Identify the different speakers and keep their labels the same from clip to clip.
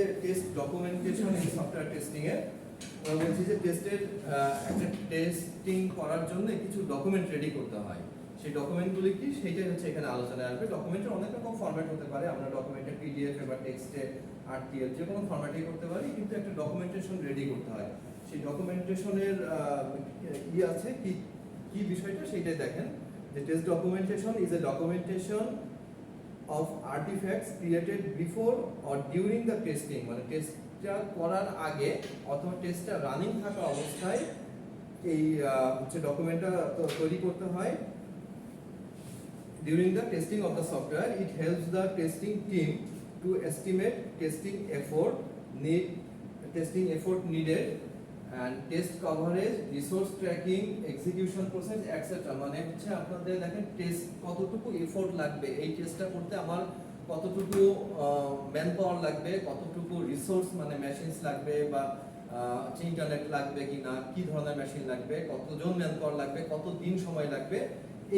Speaker 1: যে test documentation in software testing এ আমরা বলছি যে টেস্টের একটা টেস্টিং করার জন্য কিছু ডকুমেন্ট রেডি করতে হয়। সেই ডকুমেন্টগুলি কি সেটাই হচ্ছে এখানে আলোচনায় আসবে। ডকুমেন্টের অনেক রকম ফরম্যাট হতে পারে, আমরা ডকুমেন্টে পিডিএফ বা টেক্সটে আরটিএফ যে কোনো ফরম্যাটেই করতে পারি, কিন্তু একটা ডকুমেন্টেশন রেডি করতে হয়। সেই ডকুমেন্টেশনের আছে কি কি বিষয়টা সেইটাই দেখেন যে test documentation is a documentation of artifacts created before or during the testing, মানে টেস্টটা করার আগে অথবা টেস্টটা রানিং থাকা অবস্থায় এই হচ্ছে ডকুমেন্টটা তৈরি করতে হয়। During the testing of the software, it helps the testing team to estimate testing effort needed and test coverage, resource tracking, execution process, etc. মানে হচ্ছে আপনাদের দেখেন টেস্ট কতটুকু এফোর্ট লাগবে, এই টেস্টটা করতে আমার কতটুকু ম্যান পাওয়ার লাগবে, কতটুকু রিসোর্স মানে মেশিনস লাগবে বা ইন্টারনেট লাগবে কিনা, কি ধরনের মেশিন লাগবে, কতজন ম্যান পাওয়ার লাগবে, কত দিন সময় লাগবে,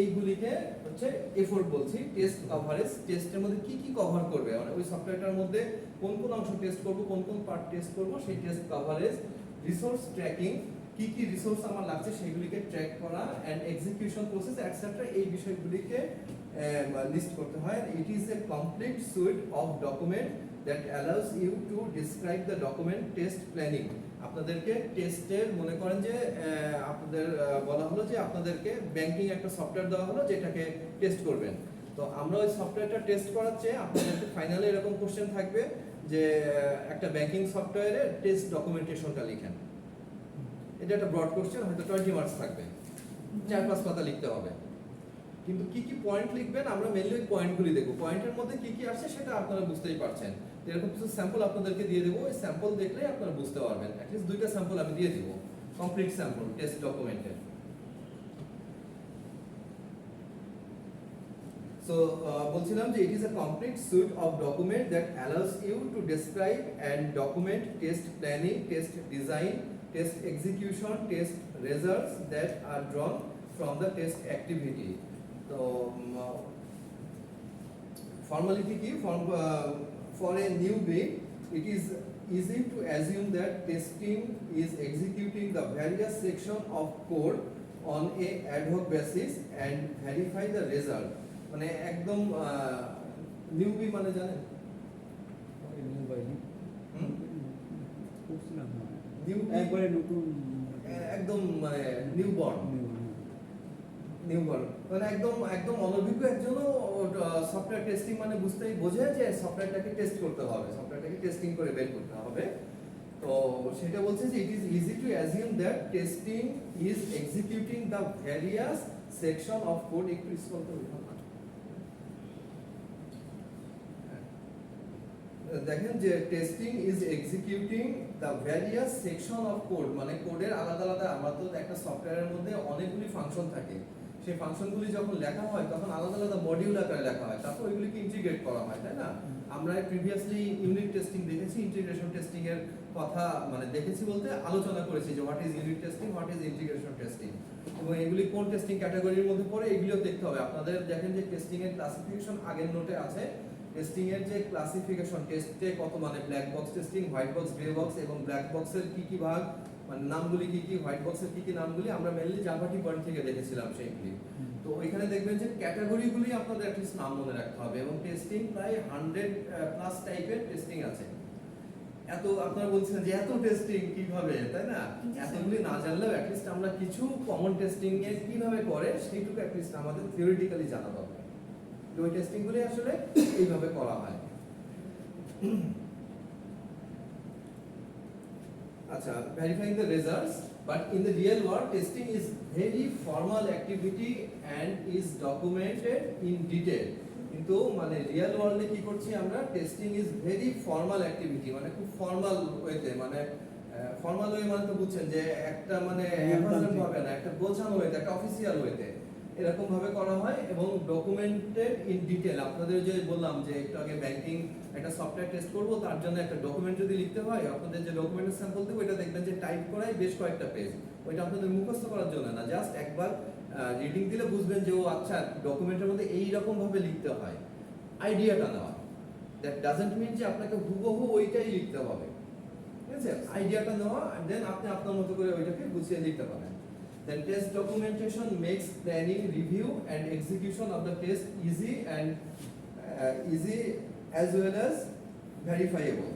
Speaker 1: এইগুলিকে হচ্ছে এফোর্ট বলছি। টেস্ট কভারেজ, টেস্টের মধ্যে কি কি কভার করবে, মানে ওই সফটওয়্যারটার মধ্যে কোন কোন অংশ টেস্ট করব, কোন কোন পার্ট টেস্ট করব, সেই টেস্ট কভারেজ। রিসোর্স ট্র্যাকিং, কি কি রিসোর্স আমার লাগছে সেগুলিকে ট্র্যাক করা, এন্ড এক্সিকিউশন প্রসেস এটসেট্রা, এই বিষয়গুলিকে লিস্ট করতে হয়। It is a complete suite of document that allows you to describe the document test planning. আপনাদেরকে টেস্টের মনে করেন যে আপনাদের বলা হলো যে আপনাদেরকে ব্যাংকিং একটা সফটওয়্যার দেওয়া হলো যেটাকে টেস্ট করবেন। তো আমরা ওই সফটওয়্যারটা টেস্ট করার চেয়ে আপনাদেরকে ফাইনালে এরকম কোশ্চেন থাকবে যে একটা ব্যাংকিং সফটওয়্যারের টেস্ট ডকুমেন্টেশনটা লিখেন। এটা একটা ব্রড কোশ্চেন, হয়তো 20 মার্কস থাকবে, 4-5 পাতা লিখতে হবে। কিন্তু কি কি পয়েন্ট লিখবেন আমরা মেইনলি ওই পয়েন্টগুলি দেখব, পয়েন্টের মধ্যে কি কি আসছে সেটা আপনারা বুঝতেই পারছেন। এরকম কিছু স্যাম্পল আপনাদেরকে দিয়ে দেবো, ওই স্যাম্পল দেখলে আপনারা বুঝতে পারবেন। অ্যাটলিস্ট 2টা স্যাম্পল আমি দিয়ে দিব, কমপ্লিট স্যাম্পল টেস্ট ডকুমেন্টের। So বলছিলাম যে it is a complete suite of document that allows you to describe and document test planning, test design, test execution, test results that are drawn from the test activity. So formality key for a newbie, it is easy to assume that testing is executing the various section of code on a ad hoc basis and verify the result. মানে একদম newbie মানে জানেন,
Speaker 2: একবারে নতুন,
Speaker 1: একদম মানে newborn মানে একদম অনভিজ্ঞ একজনও সফটওয়্যার টেস্টিং মানে বুঝতেই বোঝে যে সফটওয়্যারটাকে টেস্ট করতে হবে, সফটওয়্যারটাকে টেস্টিং করে বের করতে হবে। তো সেটা বলছে যে it is easy to assume that testing is executing the various section of code. একটু স্ক্রল করুন, দেখেন যে testing is executing the various section of code, মানে কোডের আলাদা আলাদা, আমরা তো একটা সফটওয়্যারের মধ্যে অনেকগুলি ফাংশন থাকে, সেই ফাংশনগুলি যখন লেখা হয় তখন আলাদা আলাদা মডিউল আকারে লেখা হয়, তারপর ওইগুলিকে ইন্টিগ্রেট করা হয়, তাই না? আমরা প্রিভিয়াসলি ইউনিট টেস্টিং দেখেছি, ইন্টিগ্রেশন টেস্টিং এর কথা মানে দেখেছি বলতে আলোচনা করেছি যে what is unit testing, what is integration testing, এবং এগুলি কোন টেস্টিং ক্যাটাগরির মধ্যে পড়ে এগুলিও দেখতে হবে। আপনাদের দেখেন যে টেস্টিং এর ক্লাসিফিকেশন আগের নোটে আছে, টেস্টিং এর যে ক্লাসিফিকেশন, টেস্টে কত মানে black box testing, white box, grey box, এবং ব্ল্যাক বক্সের কি কি ভাগ মানে নামগুলি কি কি, হোয়াইট বক্সের কি কি নামগুলি আমরা মেইনলি জাভাটি পয়েন্ট থেকে দেখেছিলাম সেইগুলি। তো ওইখানে দেখবেন যে ক্যাটাগরিগুলি আপনাদের অ্যাটলিস্ট নাম মনে রাখতে হবে, এবং টেস্টিং প্রায় 100+ টাইপের টেস্টিং আছে। এত আপনারা বলছেন যে এত টেস্টিং কিভাবে, তাই না? এতগুলি না জানলেও অ্যাটলিস্ট আমরা কিছু কমন টেস্টিং এর কিভাবে করে সেইটুকু অ্যাটলিস্ট আমাদের থিওরিটিক্যালি জানা দরকার। ওই টেস্টিংগুলি আসলে এইভাবে করা হয়। আচ্ছা, verifying the results, but in the real world testing is very formal activity and is documented in detail. কিন্তু মানে রিয়েল ওয়ার্ল্ডে কি করছি আমরা, testing is very formal activity, মানে খুব ফর্মাল ওয়েতে, মানে ফর্মাল ওয়ে মানে তো বুঝছেন যে একটা মানে এভারেজ ভাবে না, একটা গোছানো ওয়েতে, একটা অফিসিয়াল ওয়েতে এরকম ভাবে করা হয়, এবং ডকুমেন্টেড ইন ডিটেল। আপনাদের যে বললাম যে একটু আগে ব্যাংকিং একটা সফটওয়্যার টেস্ট করব, তার জন্য একটা ডকুমেন্ট যদি লিখতে হয়, আপনাদের যে ডকুমেন্টের স্যাম্পল দেবো এটা দেখবেন যে টাইপ করাই বেশ কয়েকটা পেজ, ওইটা আপনাদের মুখস্থ করার জন্য না, জাস্ট একবার রিডিং দিলে বুঝবেন যে ও আচ্ছা ডকুমেন্টের মধ্যে এই রকম ভাবে লিখতে হয়, আইডিয়াটা নেওয়া। দ্যাট ডাজন্ট মিন যে আপনাকে হুবহু ওইটাই লিখতে হবে, ঠিক আছে? আইডিয়াটা নেওয়া, দেন আপনি আপনার মতো করে ওইটাকে গুছিয়ে লিখতে পারেন। Then test documentation makes planning, review, and execution of the test easy as well as verifiable.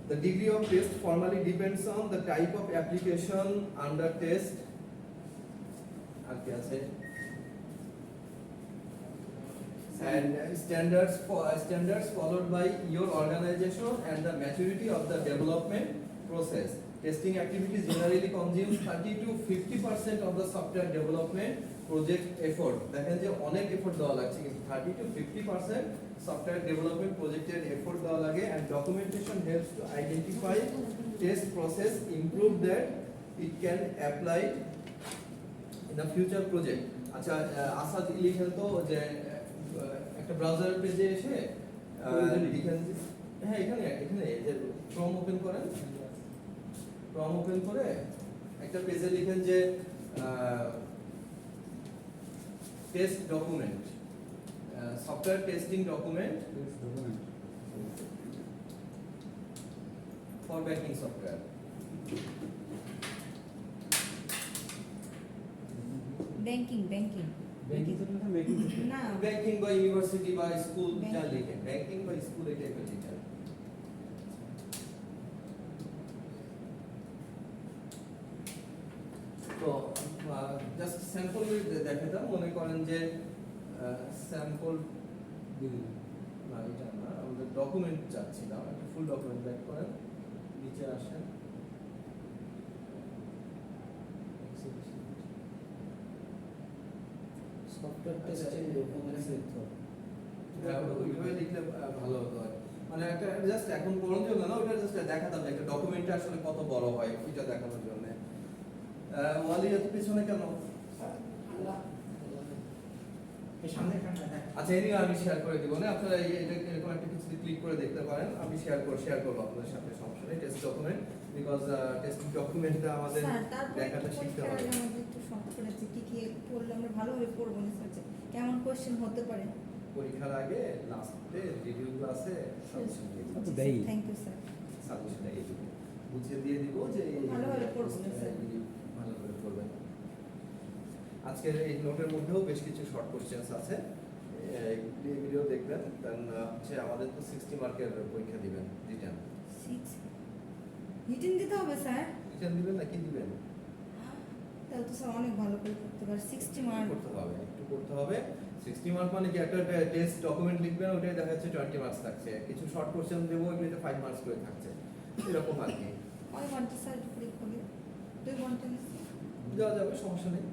Speaker 1: The degree of test formally depends on the type of application under test. And standards followed by your organization and the maturity of the development process. Testing activities generally consumes 30 to 50% of the software development project effort. দেখেন যে অনেক effort দেওয়া লাগছে, কিন্তু 30 to 50% software development প্রজেক্টের effort দেওয়া লাগে, and documentation helps to identify test process, improve that it can apply in the future project. আচ্ছা, আসাদ লিখেন তো যে একটা ব্রাউজার পেজে এসে লিখেন, হ্যাঁ এখানে এই যে ক্রোম ওপেন করেন, ক্রোম ওপেন করে একটা পেজে লিখেন যে test document, software testing document for banking software.
Speaker 3: Banking না,
Speaker 1: ব্যাংকিং বা ইউনিভার্সিটি বা স্কুল যা লিখেন, ব্যাংকিং বা স্কুল এই টাইপের লিখেন। তো জাস্ট স্যাম্পল দেখাতাম, মনে করেন যে স্যাম্পল না, এটা না, আমরা ডকুমেন্ট চাচ্ছিলাম, একটা ফুল ডকুমেন্ট ব্যাক করেন, নিচে আসেন,
Speaker 2: সফটওয়্যার টেস্টিং ডকুমেন্টস
Speaker 1: ওইভাবে লিখলে ভালো হতো আর মানে একটা জাস্ট এখন পড়ার জন্য না, ওইটা জাস্ট দেখাতাম যে একটা ডকুমেন্টটা আসলে কত বড় হয়, ওইটা দেখানোর জন্য। ওয়ালি এত পিছনে কেন? আচ্ছা, এই আমি শেয়ার করে দিব না, আপনারা এটা এরকম একটা কিছু ক্লিক করে দেখতে পারেন, আমি শেয়ার করবো আপনাদের সাথে, সমস্যা নেই। টেস্ট ডকুমেন্ট, বিকজ টেস্ট ডকুমেন্টটা আমাদের দেখাটা শিখতে হবে।
Speaker 3: আমাদের একটু শর্ট করে আছে কি কি পড়লে আমরা ভালোভাবে পড়বো না স্যার, কেমন কোশ্চেন হতে পারে
Speaker 1: পরীক্ষার আগে লাস্টে রিভিউ ক্লাসে সাজেশন দিয়ে দিব,
Speaker 3: থ্যাংক ইউ স্যার।
Speaker 1: সাজেশনটা এই দিব, বুঝিয়ে দিয়ে দিব যে
Speaker 3: ভালোভাবে পড়বো না স্যার।
Speaker 1: ভালোভাবে পড়বেন। আজকের এই নোটের মধ্যেও বেশ কিছু শর্ট কোশ্চেন্স আছে, এই ভিডিও দেখবেন। দেন হচ্ছে আমাদের তো 60 মার্কের পরীক্ষা দিবেন, রিটার্ন
Speaker 3: রিটেন দিতে হবে স্যার?
Speaker 1: রিটার্ন দিবেন না কি দিবেন?
Speaker 3: তাহলে তো স্যার অনেক ভালো করে করতে পারে। 60 মার্ক
Speaker 1: করতে হবে, একটু করতে হবে। 60 মার্ক মানে কি, একটা টেস্ট ডকুমেন্ট লিখবেন, ওটাই দেখা যাচ্ছে 20 মার্কস থাকছে, কিছু শর্ট কোশ্চেন দেবো, ওইগুলোতে 5 মার্কস করে থাকছে, এরকম আর কি।
Speaker 3: কয় ঘন্টা স্যার একটু পরীক্ষা হবে? 2 ঘন্টা না স্যার?
Speaker 1: দেওয়া যাবে, সমস্যা নেই।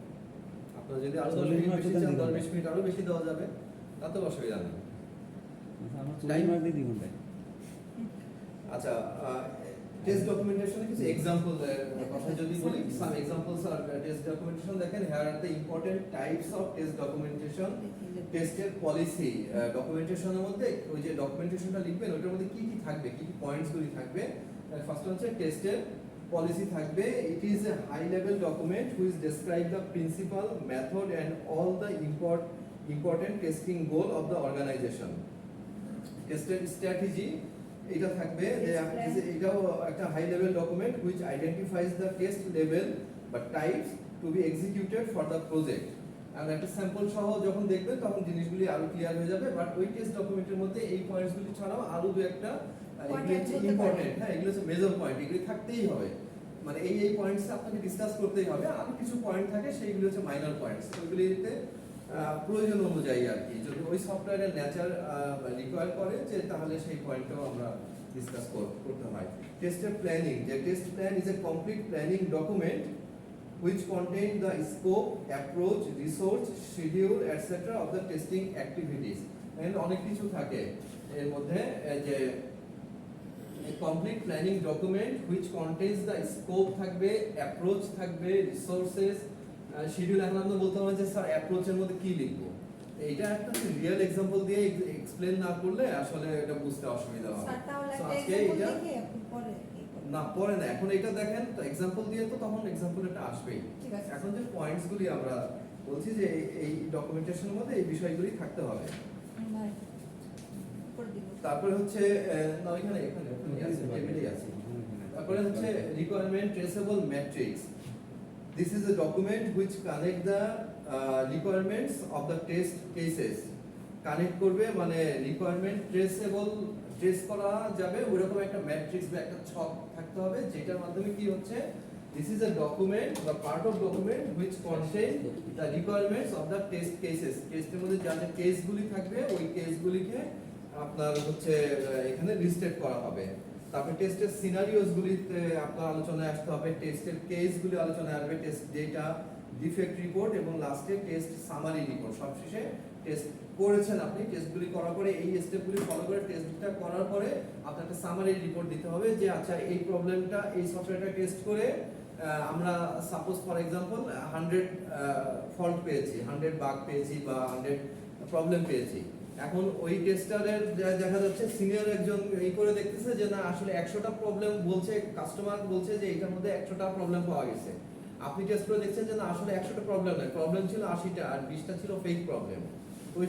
Speaker 1: আপনারা যদি আরো 10 মিনিট বেশি চান, 10-20 মিনিট আরো বেশি দেওয়া যাবে, তাতে অসুবিধা নেই। আচ্ছা, টেস্ট ডকুমেন্টেশনে কিছু এক্সাম্পল কথা যদি বলি, সাম এক্সাম্পলস আর টেস্ট ডকুমেন্টেশন দেখেন, here are the important types of test documentation. টেস্টের পলিসি ডকুমেন্টেশনের মধ্যে, ওই যে ডকুমেন্টেশনটা লিখবেন ওটার মধ্যে কি কি থাকবে, কি কি পয়েন্টসগুলি থাকবে। ফার্স্ট হচ্ছে টেস্টের পলিসি থাকবে, it is a high level document which describe the principle, method and all the important testing goal of the organisation. টেস্টের স্ট্র্যাটেজি এটা থাকবে, যে এটাও একটা high level document which identifies the test level বা types to be executed for the project. আর একটা sample সহ যখন দেখবেন তখন জিনিসগুলি আরো ক্লিয়ার হয়ে যাবে। বাট ওই টেস্ট ডকুমেন্টের মধ্যে এই পয়েন্টসগুলি ছাড়াও আরো দু একটা এগুলো হচ্ছে ইম্পর্টেন্ট, হ্যাঁ এগুলো হচ্ছে মেজর পয়েন্ট, এগুলি থাকতেই হবে, মানে এই পয়েন্টস আপনাকে ডিসকাস করতেই হবে। আরো কিছু পয়েন্ট থাকে, সেইগুলো হচ্ছে মাইনর পয়েন্টস, ওইগুলিতে প্রয়োজন অনুযায়ী আর কি, যদি ওই সফটওয়্যারের নেচার রিকোয়ার করে যে তাহলে সেই পয়েন্টটাও আমরা ডিসকাস করতে হয়। টেস্টের প্ল্যানিং, যে test plan is a complete planning document which contain the scope, approach, resource, schedule, etc. of the testing activities. And অনেক কিছু থাকে এর মধ্যে, যে complete planning document which contains the scope থাকবে, অ্যাপ্রোচ থাকবে, রিসোর্সেস, শিডিউল। এখন আমরা বলতে হবে যে স্যার অ্যাপ্রোচের মধ্যে কি লিখবো, এইটা একটা রিয়েল এক্সাম্পল দিয়ে এক্সপ্লেন না করলে আসলে এটা বুঝতে অসুবিধা হবে।
Speaker 3: স্যার তাহলে
Speaker 1: So,
Speaker 3: একটা
Speaker 1: আজকে
Speaker 3: এক্সাম্পল
Speaker 1: এটা
Speaker 3: দেখে আপনি পরে
Speaker 1: না পরে না, এখন এটা দেখেন তো এক্সাম্পল দিয়ে, তো তখন এক্সাম্পলটা আসবেই।
Speaker 3: ঠিক আছে।
Speaker 1: এখন যে পয়েন্টসগুলি আমরা বলছি যে এই ডকুমেন্টেশনের মধ্যে এই বিষয়গুলি থাকতে হবে। তারপরে হচ্ছে না এখানে আছে টেবিলেই আছে। তারপরে হচ্ছে requirement traceable matrix. This is a document which connect the requirements of the test cases. Connect করবে মানে রিকোয়ারমেন্ট ট্রেস করা যাবে ওইরকম একটা ম্যাট্রিক্স বা একটা ছক থাকতে হবে, যেটার মাধ্যমে কি হচ্ছে দিস ইজ আ ডকুমেন্ট বা part of document which contain the requirements of the test cases. টেস্টের মধ্যে যা যা কেসগুলি থাকবে ওই কেসগুলিকে আপনার হচ্ছে এখানে লিস্টেড করা হবে। তারপরে টেস্টের সিনারিওস গুলিতে আপনার আলোচনায় আসতে হবে, টেস্টের কেসগুলি আলোচনায় আসবে, টেস্ট ডেটা, ডিফেক্ট রিপোর্ট এবং লাস্টে টেস্ট সামারি রিপোর্ট। সবশেষে টেস্ট করেছেন আপনি, টেস্টগুলি করার পরে এই স্টেপগুলি ফলো করে টেস্টটা করার পরে আপনাকে সামারি রিপোর্ট দিতে হবে যে আচ্ছা এই প্রবলেমটা এই সফটওয়্যারটা টেস্ট করে আমরা সাপোজ ফর এক্সাম্পল 100 ফল্ট পেয়েছি, 100 বাগ পেয়েছি বা 100 প্রবলেম পেয়েছি। এখন ওই টেস্টারের দেখা যাচ্ছে সিনিয়র একজন এই করে দেখতেছে যে না আসলে 100টা প্রবলেম বলছে, কাস্টমার বলছে যে এটার মধ্যে 100টা প্রবলেম পাওয়া গেছে। আপনি টেস্ট করে দেখছেন যে না আসলে 100টা প্রবলেম নয়, প্রবলেম ছিল 80টা আর 20টা ছিল ফেক প্রবলেম। ওই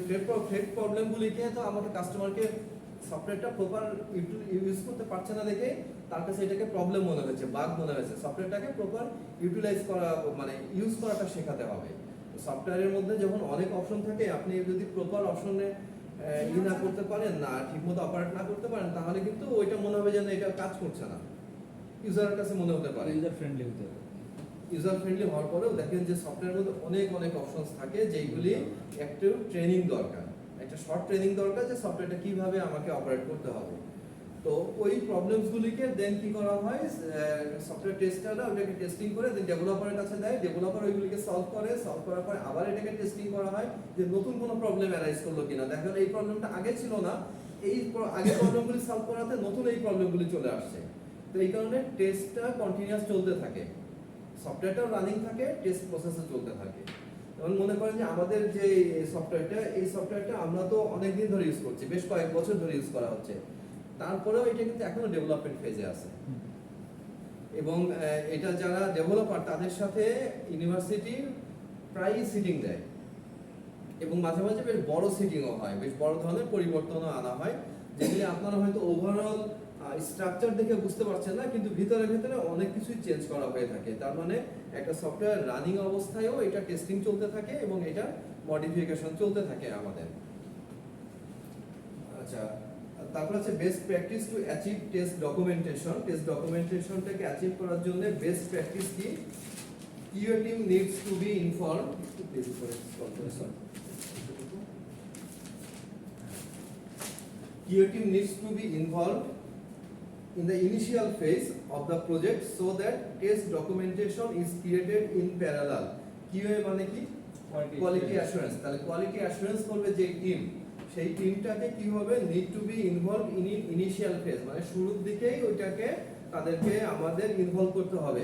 Speaker 1: ফেক প্রবলেমগুলিকে তো আমাদের কাস্টমারকে সফটওয়্যারটা প্রপার ইউজ করতে পারছে না দেখে তার কাছে এটাকে প্রবলেম মনে হয়েছে, বাগ মনে হয়েছে। সফটওয়্যারটাকে প্রপার ইউটিলাইজ করা মানে ইউজ করাটা শেখাতে হবে। সফটওয়্যারের মধ্যে যখন অনেক অপশন থাকে, আপনি যদি প্রপার অপশনে না করতে পারেন, না ঠিকমতো অপারেট না করতে পারেন, তাহলে কিন্তু ওইটা মনে হবে যেন এটা কাজ করছে না, ইউজারের কাছে মনে হতে পারে।
Speaker 2: ইউজার ফ্রেন্ডলি হতে হবে।
Speaker 1: ইউজার ফ্রেন্ডলি হওয়ার পরেও দেখেন যে সফটওয়্যারের মধ্যে অনেক অপশনস থাকে যেগুলি একটু ট্রেনিং দরকার, একটা শর্ট ট্রেনিং দরকার যে সফটওয়্যারটা কিভাবে আমাকে অপারেট করতে হবে। তো ওই প্রবলেমসগুলিকে দেন কি করা হয়, সফটওয়্যার টেস্টাররা ওটাকে টেস্টিং করে দেন ডেভেলপারের কাছে দেয়, ডেভেলপার ওইগুলিকে সলভ করার পরে আবার এটাকে টেস্টিং করা হয় যে নতুন কোনো প্রবলেম অ্যারাইজ করলো কিনা। দেখা গেল এই প্রবলেমটা আগে ছিল না, এই আগে প্রবলেমগুলি সলভ করাতে নতুন এই প্রবলেমগুলি চলে আসছে। তো এই কারণে টেস্টটা কন্টিনিউয়াস চলতে থাকে, সফটওয়্যারটাও রানিং থাকে, টেস্ট প্রসেসও চলতে থাকে। যেমন মনে করেন যে আমাদের যে সফটওয়্যারটা, এই সফটওয়্যারটা আমরা তো অনেক দিন ধরে ইউজ করছি, বেশ কয়েক বছর ধরে ইউজ করা হচ্ছে, তারপরেও এটা কিন্তু এখনো ডেভেলপমেন্ট ফেজে আছে। এবং এটা যারা ডেভেলপার তাদের সাথে ইউনিভার্সিটি প্রায়ই সিটিং দেয় এবং মাঝে মাঝে বেশ বড় সিটিংও হয়, বেশ বড় ধরনের পরিবর্তনও আনা হয়, যেগুলি আপনারা হয়তো ওভারঅল স্ট্রাকচার দেখে বুঝতে পারছেন না, কিন্তু ভিতরে অনেক কিছুই চেঞ্জ করা হয়ে থাকে। তার মানে একটা সফটওয়্যার রানিং অবস্থায়ও এটা টেস্টিং চলতে থাকে এবং এটা মডিফিকেশন চলতে থাকে আমাদের। আচ্ছা, তারপর আছে best practice to achieve test documentation. Test ডকুমেন্টেশনটাকে অ্যাচিভ করার জন্য বেস্ট প্র্যাকটিস কি, QA team needs to be informed. QA team needs to be involved in the initial phase of the project so that test documentation is created in parallel. QA মানে কি, quality assurance. তাহলে quality assurance করবে যে team, সেই টিমটাকে কি হবে, need to be involve in initial phase, মানে শুরুর দিকেই ওইটাকে তাদেরকে আমাদের ইনভলভ করতে হবে,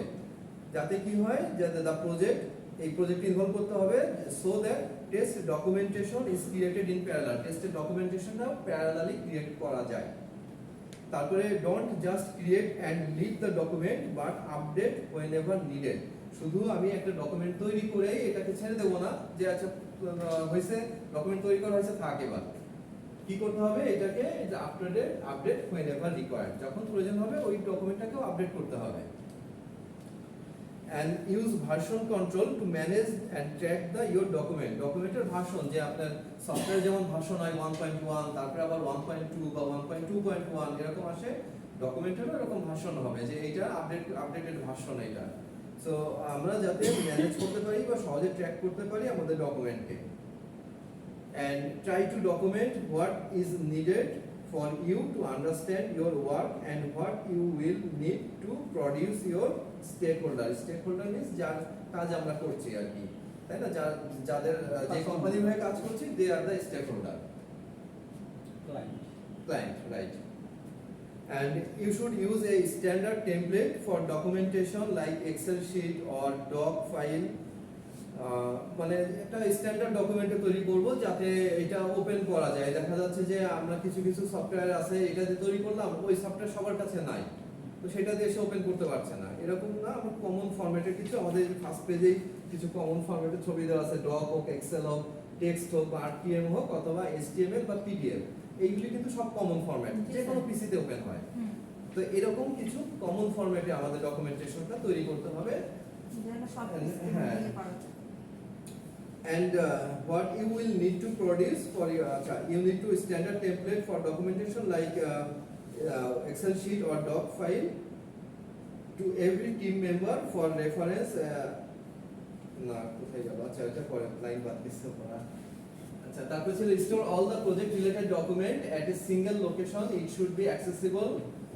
Speaker 1: যাতে কি হয় যাতে দ্য প্রজেক্ট, এই প্রজেক্ট ইনভলভ করতে হবে so that test documentation is created in parallel, টেস্টের ডকুমেন্টেশনটা প্যারালালি ক্রিয়েট করা যায়। তারপরে don't just create and leave the document but update whenever needed. শুধু আমি একটা ডকুমেন্ট তৈরি করেই এটাকে ছেড়ে দেবো না যে আচ্ছা হয়েছে, ডকুমেন্ট তৈরি করা হয়েছে, থাক। এবার কি করতে হবে, এটাকে আপডেট হোয়েনেভার রিকোয়ার্ড, যখন প্রয়োজন হবে ওই ডকুমেন্টটাকেও আপডেট করতে হবে। and use version control to manage and track the your document, ডকুমেন্টের ভার্সন, যে আপনার সফটওয়্যার যেমন ভার্সন হয় 1.1, তারপরে আবার 1.2 বা 1.2.1 এরকম আসে, ডকুমেন্টেরও এরকম ভার্সন হবে যে এইটা আপডেটেড ভার্সন এটা। সো আমরা যাতে ম্যানেজ করতে পারি বা সহজে ট্র্যাক করতে পারি আমাদের ডকুমেন্টকে। and try to document what is needed for you to understand your work and what you will need to produce your stakeholder. Stakeholder means যার কাজ আমরা করছি আর কি, তাই না, যাদের যে কোম্পানির হয়ে কাজ করছি, they are the stakeholder, client, right. And you should use a standard template for documentation like Excel sheet or doc file. মানে একটা স্ট্যান্ডার্ড ডকুমেন্ট তৈরি করব যাতে এটা ওপেন করা যায়। দেখা যাচ্ছে যে আমরা কিছু সফটওয়্যার আছে, এটা দিয়ে তৈরি করলাম, ওই সফটওয়্যার সবার কাছে নাই, তো সেটা দিয়ে এসে ওপেন করতে পারছে না, এরকম না। আমরা কমন ফরম্যাটের কিছু, আমাদের ফার্স্ট পেজেই কিছু কমন ফরম্যাটের ছবি দেওয়া আছে, ডক হোক, এক্সেল হোক, টেক্সট হোক বা RTM হোক অথবা HTML বা PDF, এইগুলি কিন্তু সব কমন ফরম্যাট,
Speaker 3: জি,
Speaker 1: যে কোনো
Speaker 3: স্যার।
Speaker 1: পিসিতে ওপেন হয়।
Speaker 3: হুম।
Speaker 1: তো এরকম কিছু কমন ফরম্যাটে আমাদের ডকুমেন্টেশনটা তৈরি করতে হবে।
Speaker 3: যেন সব
Speaker 1: হ্যাঁ।
Speaker 3: দিয়ে করা যায়।
Speaker 1: And what you will need to produce for your you need to standard template for documentation like Excel sheet or doc file to every team member for reference. না কোথায় যাব, আচ্ছা এটা পরে লাইন বাদ দিতে পারা। আচ্ছা তারপর ছিল store all the project related document at a single location. It should be accessible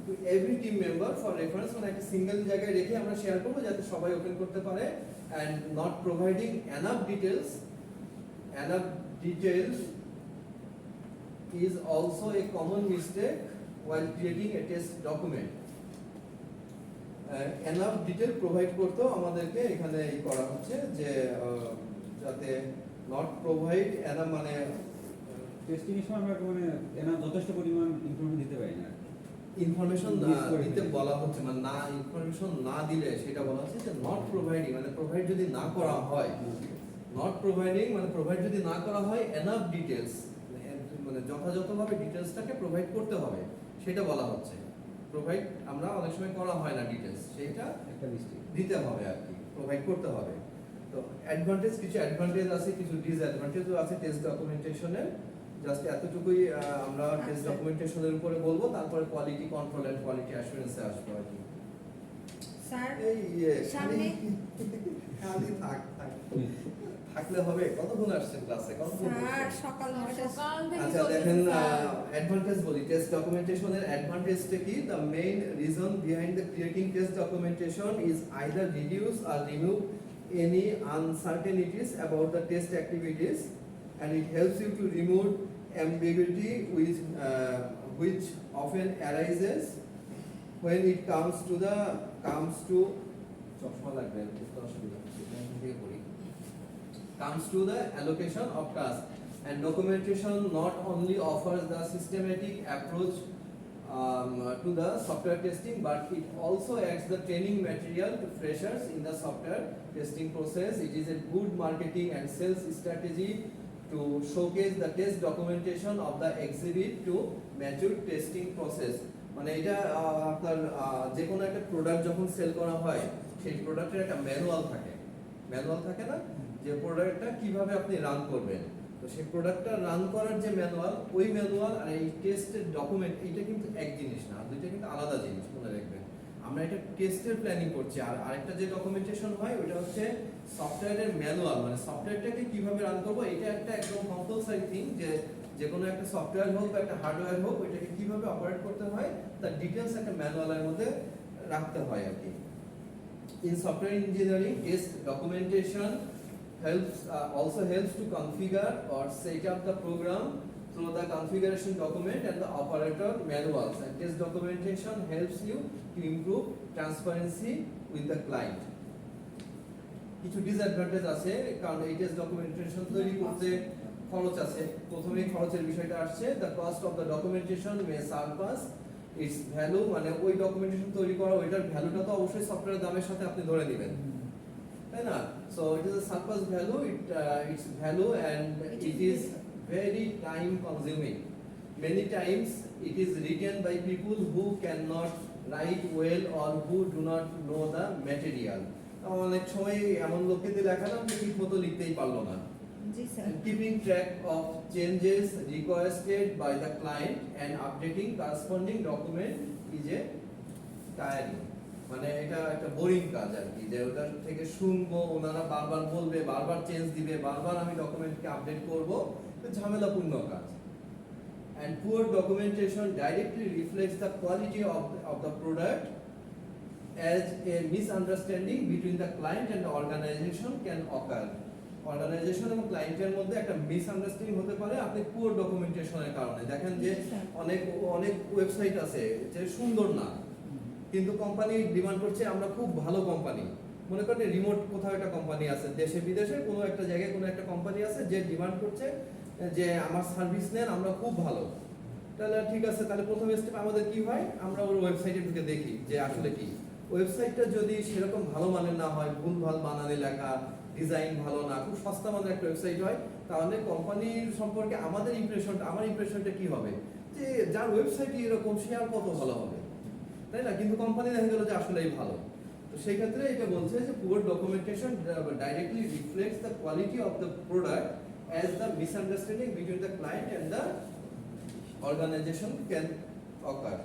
Speaker 1: to every team member for reference. মানে একটা সিঙ্গেল জায়গায় রেখে আমরা শেয়ার করব যাতে সবাই ওপেন করতে পারে। And not providing enough details is also a common mistake while creating a test document. Enough detail provide করতেও আমাদেরকে এখানে এই করা হচ্ছে যে যাতে not provide enough মানে
Speaker 4: টেস্টিং এর সময় আমরা মানে এনা যথেষ্ট পরিমাণ ইনফরমেশন দিতে পারি না।
Speaker 1: ইনফরমেশন
Speaker 4: Miss করে
Speaker 1: দিতে
Speaker 4: ফেলি।
Speaker 1: বলা হচ্ছে, মানে না ইনফরমেশন না দিলে সেটা বলা হচ্ছে যে নট প্রোভাইডিং, মানে প্রোভাইড যদি না করা হয়, নট প্রোভাইডিং মানে প্রোভাইড যদি না করা হয় এনাফ ডিটেলস, মানে যথাযথভাবে ডিটেলসটাকে প্রোভাইড করতে হবে সেটা বলা হচ্ছে। প্রোভাইড আমরা অনেক সময় করা হয় না ডিটেলস, সেটা
Speaker 4: একটা মিস্টেক।
Speaker 1: দিতে হবে আর কি, প্রোভাইড করতে হবে। তো অ্যাডভান্টেজ, কিছু অ্যাডভান্টেজ আছে, কিছু ডিসঅ্যাডভান্টেজও আছে টেস্ট ডকুমেন্টেশনের। জাস্ট এতটুকুই আমরা টেস্ট
Speaker 3: আচ্ছা।
Speaker 1: ডকুমেন্টেশনের উপরে বলবো, তারপরে কোয়ালিটি কন্ট্রোল এন্ড কোয়ালিটি অ্যাসুরেন্সে আসবো আর কি।
Speaker 3: স্যার
Speaker 1: এই
Speaker 3: সামনে
Speaker 1: খালি থাকলে হবে। কতক্ষণ আসছেন ক্লাসে, কতক্ষণ
Speaker 3: স্যার সকাল 9টা
Speaker 5: সকাল থেকে
Speaker 1: আচ্ছা
Speaker 5: চলতেছে
Speaker 1: দেখেন
Speaker 5: স্যার।
Speaker 1: অ্যাডভান্টেজ বলি, টেস্ট ডকুমেন্টেশনের অ্যাডভান্টেজটা কি? The main reason behind the creating test documentation is either reduce or remove any uncertainties about the test activities, and it helps you to remove ambiguity which often arises when it comes to চশমা লাগবে, বুঝতে অসুবিধা হচ্ছে, এখান থেকে পড়ি। comes to the allocation of tasks, and documentation not only offers the systematic approach to the software testing, but it also acts the training material to freshers in the software testing process. It is a good marketing and sales strategy to showcase the test documentation of the exhibit to mature testing process. মানে এটা আপনার যে কোনো একটা product যখন sell করা হয় সেই প্রোডাক্টের একটা ম্যানুয়াল থাকে না, যে প্রোডাক্টটা কিভাবে আপনি রান করবেন। তো সেই প্রোডাক্টটা রান করার যে ম্যানুয়াল, ওই ম্যানুয়াল আর এই টেস্টের ডকুমেন্ট, এইটা কিন্তু এক জিনিস না, দুইটা কিন্তু আলাদা জিনিস, মনে রাখবেন। আমরা এটা টেস্টের প্ল্যানিং করছি, আর আরেকটা যে ডকুমেন্টেশন হয় ওটা হচ্ছে সফটওয়্যারের ম্যানুয়াল, মানে সফটওয়্যারটাকে কিভাবে রান করব, এটা একটা একদম কম্পালসারি থিং, যে কোনো একটা সফটওয়্যার হোক বা একটা হার্ডওয়্যার হোক, ওইটাকে কিভাবে অপারেট করতে হয় তার ডিটেলস একটা ম্যানুয়ালের মধ্যে রাখতে হয় আর কি। In software engineering, test documentation also helps to configure or set up the program through the configuration document and the operator manuals, and test documentation helps you to improve transparency with the client. কিছু disadvantage আছে, কারণ এই test documentation তৈরি করতে খরচ আছে। প্রথমেই খরচের বিষয়টা আসছে, the cost of the documentation May surpass it's value, মানে ওই ডকুমেন্টেশন তৈরি করা ওইটার ভ্যালুটা তো অবশ্যই সফটওয়্যারের দামের সাথে আপনি ধরে নেবেন, তাই না? So it is a surplus value, it's value, and it is very time consuming. Many times it is written by people who cannot write well or who do not know the material. অনেক সময় এমন লোককে দেখালাম যে ঠিক মতো লিখতেই পারলো না।
Speaker 3: জি sir
Speaker 1: Keeping track of changes requested by the client and updating corresponding document is a tiring, মানে এটা একটা বোরিং কাজ আর কি, যে ওটা থেকে শুনবো, ওনারা বারবার বলবে, বারবার চেঞ্জ দিবে, বারবার আমি ডকুমেন্টকে আপডেট করব, তো ঝামেলাপূর্ণ কাজ। And poor documentation directly reflects the quality of the product, as a misunderstanding between the client and the organization can occur. Organization এবং ক্লায়েন্টের মধ্যে একটা মিসআন্ডারস্ট্যান্ডিং হতে পারে আপনি পুয়ার ডকুমেন্টেশনের কারণে। দেখেন যে অনেক ওয়েবসাইট আছে যে সুন্দর না, কিন্তু কোম্পানি ডিমান্ড করছে আমরা খুব ভালো কোম্পানি। মনে করেন রিমোট কোথাও একটা কোম্পানি আছে, দেশে বিদেশে কোনো একটা জায়গায় কোনো একটা কোম্পানি আছে যে ডিমান্ড করছে যে আমার সার্ভিস নেন, আমরা খুব ভালো। তাহলে ঠিক আছে, তাহলে প্রথম স্টেপ আমাদের কি হয়, আমরা ওর ওয়েবসাইটে ঢুকে দেখি যে আসলে কি। ওয়েবসাইটটা যদি সেরকম ভালো মানের না হয়, ভুলভাল বানানে লেখা, ডিজাইন ভালো না, খুব সস্তা মানের একটা ওয়েবসাইট হয়, তাহলে কোম্পানির সম্পর্কে আমার ইমপ্রেশনটা কি হবে, যে যার ওয়েবসাইট এরকম সে আর কত ভালো হবে, তাই না? কিন্তু কোম্পানি দেখা গেল যে আসলেই ভালো। তো সেই ক্ষেত্রে এটা বলছে যে poor documentation directly reflects the quality of the product as the misunderstanding between the client and the organization can occur.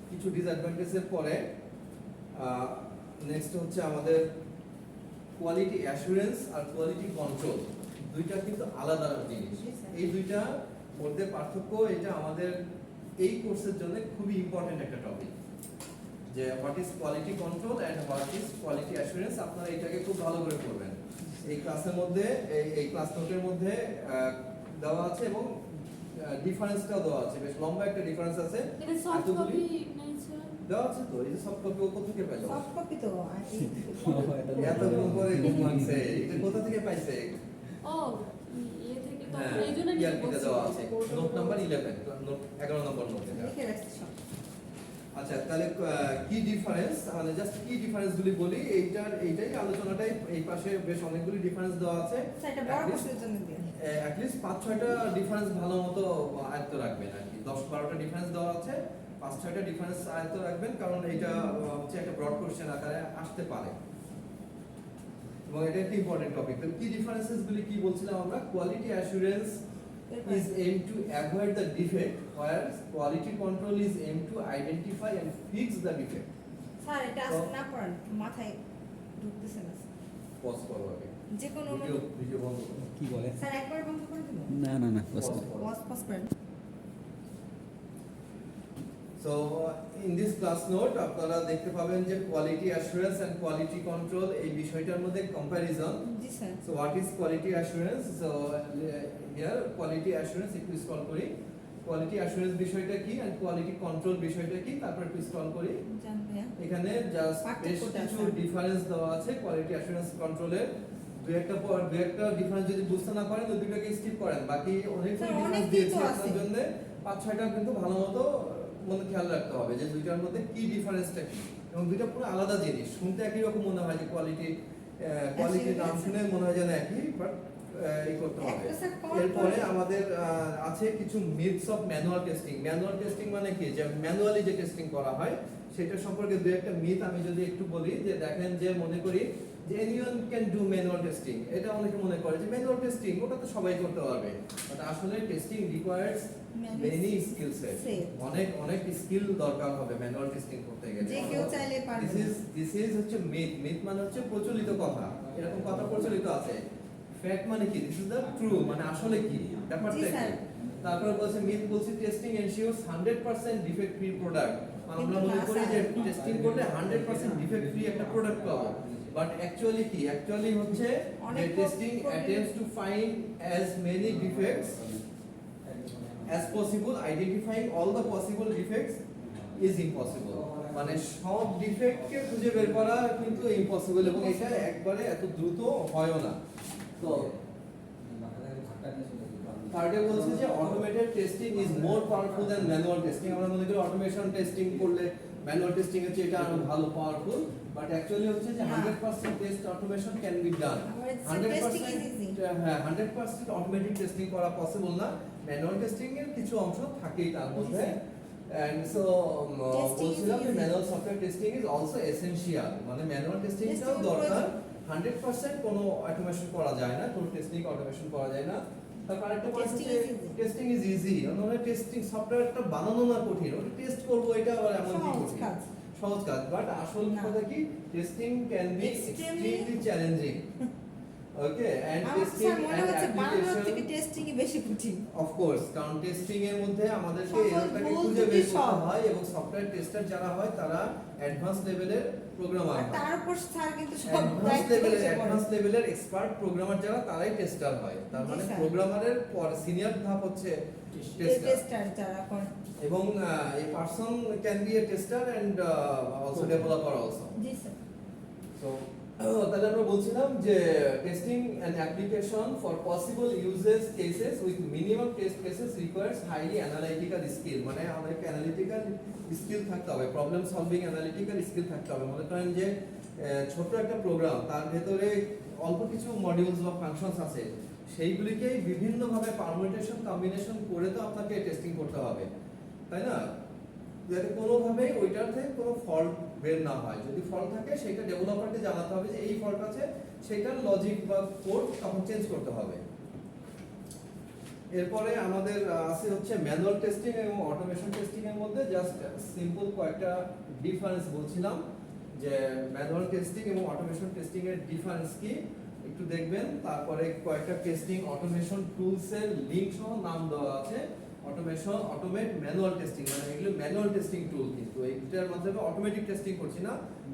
Speaker 1: কিছু ডিসঅ্যাডভান্টেজের পরে নেক্সট হচ্ছে আমাদের কোয়ালিটি অ্যাসুরেন্স আর কোয়ালিটি কন্ট্রোল, দুইটা কিন্তু আলাদা জিনিস। এই দুইটা মধ্যে পার্থক্য, এটা আমাদের এই কোর্সের জন্য খুবই ইম্পর্টেন্ট একটা টপিক, যে what is quality control and what is quality assurance. আপনারা এটাকে খুব ভালো করে পড়বেন। এই ক্লাসের মধ্যে এই ক্লাস নোটের মধ্যে দেওয়া আছে এবং ডিফারেন্সটাও দেওয়া আছে, বেশ লম্বা একটা ডিফারেন্স আছে।
Speaker 5: এটা সফট কপি নাই স্যার?
Speaker 1: দেওয়া আছে তো, এই যে সফট কপি কোথা থেকে পাইলো?
Speaker 3: সফট কপি তো
Speaker 1: এত গুণ করে গুণ মানছে, এটা কোথা থেকে পাইছে?
Speaker 5: ও ইয়ে থেকে তো
Speaker 1: হ্যাঁ,
Speaker 5: এইজন্য
Speaker 1: ইয়ারকিতে দেওয়া আছে, নোট নাম্বার 11, নোট 11 নম্বর নোট এটা।
Speaker 3: লিখে রাখছি সব।
Speaker 1: আচ্ছা, তাহলে কি ডিফারেন্স, মানে জাস্ট কি ডিফারেন্স গুলি বলি, এইটাই আলোচনাটাই এই পাশে বেশ অনেকগুলি ডিফারেন্স দেওয়া আছে।
Speaker 3: স্যার এটা বড় কোর্সের জন্য দিয়ে
Speaker 1: at least 5-6টা ডিফারেন্স ভালো মতো আয়ত্ত রাখবেন আর কি। 10-12টা ডিফারেন্স দেওয়া আছে, 5-6টা ডিফারেন্স আয়ত্ত রাখবেন, কারণ এটা হচ্ছে একটা ব্রড কোশ্চেন আকারে আসতে পারে এবং এটা একটা ইম্পর্টেন্ট টপিক। তো কি ডিফারেন্সেস গুলি কি বলছিলাম আমরা? Quality assurance is aimed to avoid the defect, whereas quality control is aimed to identify and fix the defect.
Speaker 3: Sir এটা আজকে না পড়ান, মাথায় ঢুকতেছে না।
Speaker 1: পজ করো আগে,
Speaker 3: যে কোনো
Speaker 1: ভিডিও বন্ধ করো।
Speaker 4: কি বলে?
Speaker 3: স্যার একবার বন্ধ করে দিন।
Speaker 4: না না না
Speaker 1: Pause করো।
Speaker 3: পজ করেন।
Speaker 1: So in this class note আপনারা দেখতে পাবেন যে quality assurance and quality control এই বিষয়টার মধ্যে কম্প্যারিজন।
Speaker 3: জি sir.
Speaker 1: So what is quality assurance? So here quality assurance একটু স্ক্রল করি, কোয়ালিটি অ্যাসুরেন্স বিষয়টা কি and কোয়ালিটি কন্ট্রোল বিষয়টা কি, তারপর একটু স্ক্রল করি।
Speaker 3: জান ভাইয়া।
Speaker 1: এখানে জাস্ট বেশ
Speaker 3: পার্থক্যটা
Speaker 1: কিছু
Speaker 3: আছে।
Speaker 1: ডিফারেন্স দেওয়া আছে কোয়ালিটি অ্যাসুরেন্স কন্ট্রোলের। দুই একটা ডিফারেন্স যদি বুঝতে না পারেন তো দুইটাকে স্কিপ করেন, বাকি অনেক
Speaker 3: স্যার,
Speaker 1: ডিফারেন্স
Speaker 3: অনেক
Speaker 1: দিয়েছি
Speaker 3: কিছু
Speaker 1: আপনার
Speaker 3: আছে।
Speaker 1: জন্য। 5-6টা কিন্তু ভালো মতো মনে খেয়াল রাখতে হবে যে দুইটার মধ্যে কি ডিফারেন্সটা কি, এবং দুইটা পুরো আলাদা জিনিস। শুনতে একই রকম মনে হয় যে কোয়ালিটি নাম শুনে মনে হয় যেন একই, বাট এই করতে হবে।
Speaker 3: একটা স্যার
Speaker 1: এরপরে আমাদের আছে কিছু myths of manual testing. Manual testing মানে কি, যে ম্যানুয়ালি যে টেস্টিং করা হয় সেটা সম্পর্কে দুই একটা মিথ আমি যদি একটু বলি। যে দেখেন, যে মনে করি যে anyone can do manual testing, এটা অনেকে মনে করে যে ম্যানুয়াল টেস্টিং ওটা তো সবাই করতে পারবে, বাট আসলে testing requires many skill set, অনেক স্কিল দরকার হবে ম্যানুয়াল টেস্টিং করতে গেলে।
Speaker 3: যে কেউ চাইলে পারবে না।
Speaker 1: দিস ইজ হচ্ছে মিথ মানে হচ্ছে প্রচলিত কথা, এরকম কথা প্রচলিত আছে। ফ্যাক্ট মানে কি, দিস ইজ দ্য ট্রু, মানে আসলে কি ব্যাপারটা
Speaker 3: জি,
Speaker 1: কি।
Speaker 3: স্যার।
Speaker 1: তারপর বলছে মিথ বলছে testing ensures 100% defect free product, আমরা মনে করি যে টেস্টিং করলে 100% ডিফেক্ট ফ্রি একটা প্রোডাক্ট পাবো, বাট অ্যাকচুয়ালি কি, অ্যাকচুয়ালি হচ্ছে যে
Speaker 3: অনেক
Speaker 1: testing attempts to find as many defects as possible, identifying all the possible defects is impossible, মানে সব ডিফেক্টকে খুঁজে বের করা কিন্তু ইম্পসিবল, এবং এটা একবারে এত দ্রুত হয়ও না। তো থার্ডে বলছে যে automated testing is more powerful than manual testing. আমরা মনে করি অটোমেশন টেস্টিং করলে ম্যানুয়াল টেস্টিং এর চেয়ে এটা আরো ভালো পাওয়ারফুল, বাট অ্যাকচুয়ালি হচ্ছে যে 100% test automation can be done. 100% automatic testing করা পসিবল না, ম্যানুয়াল টেস্টিং এর কিছু অংশ থাকেই তার মধ্যে। And so বলছিলাম যে manual software testing is also essential, মানে ম্যানুয়াল টেস্টিংটাও দরকার। 100% কোনো অটোমেশন করা যায় না, কোনো টেস্টিং অটোমেশন করা যায় না। তারপর আরেকটা বলছে যে টেস্টিং ইজ ইজি, মানে টেস্টিং সফটওয়্যারটা বানানো না কঠিন, ওটা টেস্ট করব এটা আবার এমন কি কঠিন, সহজ কাজ। বাট আসল কথা কি, testing can be extremely challenging. Okay, and testing and application
Speaker 3: testing বেশি কঠিন।
Speaker 1: অফ কোর্স, কারণ টেস্টিং এর মধ্যে আমাদেরকে
Speaker 3: সকল
Speaker 1: এরটাকে
Speaker 3: ভুল
Speaker 1: খুঁজে
Speaker 3: ত্রুটি
Speaker 1: বের করতে
Speaker 3: সব।
Speaker 1: হয়, এবং সফটওয়্যার টেস্টার যারা হয় তারা অ্যাডভান্স লেভেলের প্রোগ্রামার হয়।
Speaker 3: তার উপর স্যার কিন্তু সব
Speaker 1: অ্যাডভান্স লেভেলের এক্সপার্ট প্রোগ্রামার যারা, তারাই টেস্টার হয়। তার মানে
Speaker 3: জি, স্যার।
Speaker 1: প্রোগ্রামারের পর সিনিয়র ধাপ হচ্ছে টেস্টার,
Speaker 3: টেস্টার যারা করে।
Speaker 1: এবং এই person can be a tester and also developer also.
Speaker 3: জি স্যার।
Speaker 1: সো তাহলে আমরা বলছিলাম যে testing and application for possible uses cases with minimum test cases requires highly analytical skill, মানে অনেক অ্যানালিটিক্যাল স্কিল থাকতে হবে, প্রবলেম সলভিং অ্যানালিটিক্যাল স্কিল থাকতে হবে। মনে করেন যে ছোট একটা প্রোগ্রাম, তার ভেতরে অল্প কিছু মডিউলস বা ফাংশনস আছে সেইগুলিকে বিভিন্নভাবে পারমুটেশন কম্বিনেশন করে তো আপনাকে টেস্টিং করতে হবে, তাই না? যাতে কোনোভাবেই ওইটার থেকে কোনো ফল্ট বের না হয়। যদি ফল্ট থাকে সেটা ডেভেলপারকে জানাতে হবে যে এই ফল্ট আছে, সেটার লজিক বা কোড তখন চেঞ্জ করতে হবে। এরপরে আমাদের আছে হচ্ছে ম্যানুয়াল টেস্টিং এবং অটোমেশন টেস্টিং এর মধ্যে জাস্ট সিম্পল কয়েকটা ডিফারেন্স বলছিলাম যে ম্যানুয়াল টেস্টিং এবং অটোমেশন টেস্টিং এর ডিফারেন্স কি একটু দেখবেন। তারপরে কয়েকটা টেস্টিং অটোমেশন টুলস এর লিংক সহ নাম দেওয়া আছে। অটোমেশন, অটোমেট, ম্যানুয়াল টেস্টিং, মানে এগুলো ম্যানুয়াল টেস্টিং টুল, কিন্তু এইটার মাধ্যমে অটোমেটিক টেস্টিং করছি না,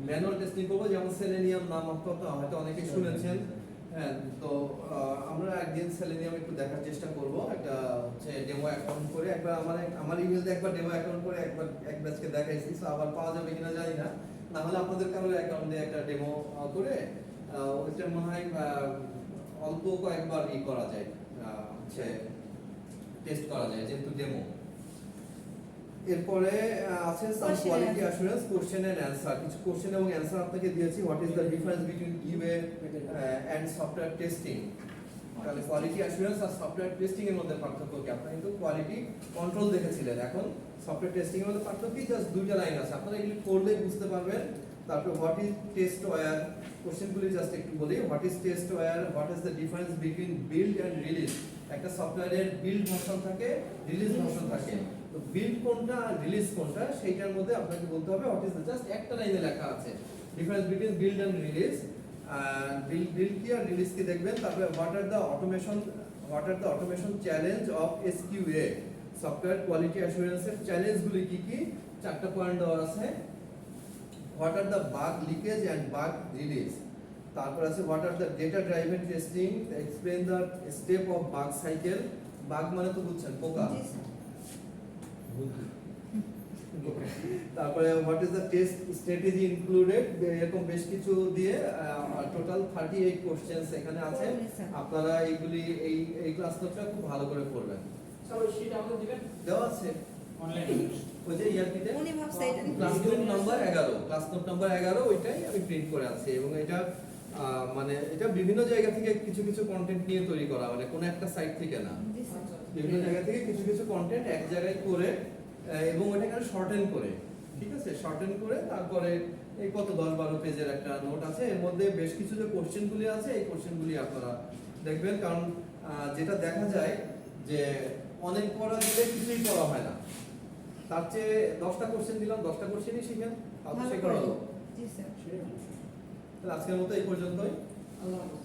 Speaker 1: ম্যানুয়াল টেস্টিং করবো। যেমন সেলেনিয়াম নাম হয়তো অনেকে শুনেছেন। হ্যাঁ, তো আমরা একদিন সেলেনিয়াম একটু দেখার চেষ্টা করব। একটা হচ্ছে ডেমো অ্যাকাউন্ট করে একবার আমার ইমেইলে একবার ডেমো অ্যাকাউন্ট করে একবার এক ব্যাচকে দেখাইছি, তো আবার পাওয়া যাবে কিনা জানি না। না হলে আপনাদের কারোর অ্যাকাউন্টে একটা ডেমো করে ওইটা মনে হয় অল্প কয়েকবার করা যায়, হচ্ছে টেস্ট করা যায় যেহেতু ডেমো। এরপরে আছে some quality assurance, question and answer. কিছু কোশ্চেন এবং অ্যানসার আপনাকে দিয়েছি। What is the difference between QA and software testing? তাহলে কোয়ালিটি অ্যাসুরেন্স আর সফটওয়্যার টেস্টিং এর মধ্যে পার্থক্য কি? আপনারা কিন্তু কোয়ালিটি কন্ট্রোল দেখেছিলেন, এখন সফটওয়্যার টেস্টিং এর মধ্যে পার্থক্য কি? জাস্ট দুইটা লাইন আছে, আপনারা এগুলি পড়লেই বুঝতে পারবেন। তারপর হোয়াট ইজ টেস্ট ওয়্যার, কোশ্চেনগুলি জাস্ট একটু বলি। What is testware, what is the difference between build and release? একটা সফটওয়্যারের বিল্ড ভার্সন থাকে, রিলিজ ভার্সন থাকে। তো বিল্ড কোনটা আর রিলিজ কোনটা সেইটার মধ্যে আপনাকে বলতে হবে হোয়াট ইজ দ্য, জাস্ট একটা লাইনে লেখা আছে difference between build and release. Build কি আর রিলিজ কি দেখবেন। তারপরে what are the automation challenge of SQA, software quality অ্যাসুরেন্সের চ্যালেঞ্জগুলি কি কি, চারটা পয়েন্ট দেওয়া আছে। What are the bug leakage and bug release. তারপর আছে what are the data driven testing, explain the step of bug cycle. Bug মানে তো বুঝছেন পোকা।
Speaker 3: জি স্যার।
Speaker 1: তারপরে what is the test strategy included, এরকম বেশ কিছু দিয়ে টোটাল 38 কোশ্চেনস এখানে আছে। আপনারা এইগুলি এই ক্লাস নোটটা খুব ভালো করে পড়বেন।
Speaker 2: স্যার ওই শীট আমাদের দিবেন?
Speaker 1: দেওয়া আছে
Speaker 2: অনলাইনে।
Speaker 1: ওই যে ইয়ারকিতে
Speaker 3: উনি ভাবছে এটা
Speaker 1: class note number 11, class note number 11 ওইটাই আমি প্রিন্ট করে আছে। এবং এটা মানে এটা বিভিন্ন জায়গা থেকে কিছু কিছু কন্টেন্ট নিয়ে তৈরি করা, মানে কোনো একটা সাইট থেকে না,
Speaker 3: জি স্যার।
Speaker 1: বিভিন্ন জায়গা থেকে কিছু কিছু কন্টেন্ট এক জায়গায় করে এবং ওটাকে শর্টেন করে, ঠিক আছে, শর্টেন করে তারপরে এই কত 10-12 পেজের একটা নোট আছে। এর মধ্যে বেশ কিছু যে কোশ্চেনগুলি আছে এই কোশ্চেনগুলি আপনারা দেখবেন, কারণ যেটা দেখা যায় যে অনেক পড়া দিলে কিছুই পড়া হয় না। তার চেয়ে 10টা কোশ্চেন দিলাম, 10টা কোশ্চেনই শিখেন, তাহলে
Speaker 3: ভালো
Speaker 1: শেখা
Speaker 3: করে।
Speaker 1: হলো।
Speaker 3: জি স্যার।
Speaker 1: তাহলে আজকের মতো এই পর্যন্তই।
Speaker 2: আল্লাহ হাফেজ।